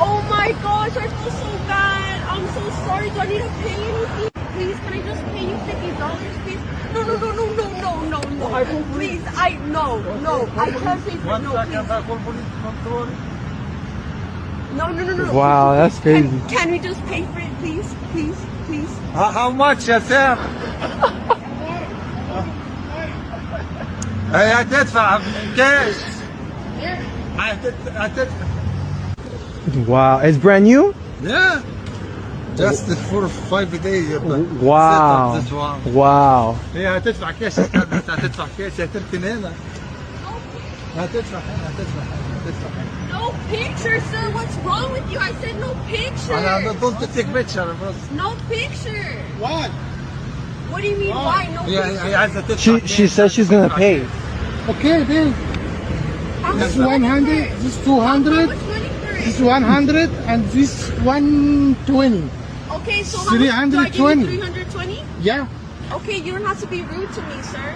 Oh my gosh, I feel so bad. I'm so sorry. Do I need to pay anything? Please, can I just pay you $50, please? No. Please, no. I can't pay for it. No, please. No. Wow, that's crazy. Can we just pay for it, please? Please. How much يا سام؟ هي هتدفع كاش. هتدفع. Wow, it's brand new? Yeah. Just for 5 days. Wow. Set up this one. Wow. هي هتدفع كاش. هتدفع كاش. هتركن هنا. هتدفع هنا. No picture, sir. What's wrong with you? I said no picture. أنا don't take picture بس. No picture. Why? What do you mean why? No picture. هي عايزة تدفع. She said she's gonna pay. Okay, then. How much This money 100, for it? this How 200, much money for it? this 100, and this 120. Okay, so how much do I give you? 320. 320? Yeah. Okay, you don't have to be rude to me, sir.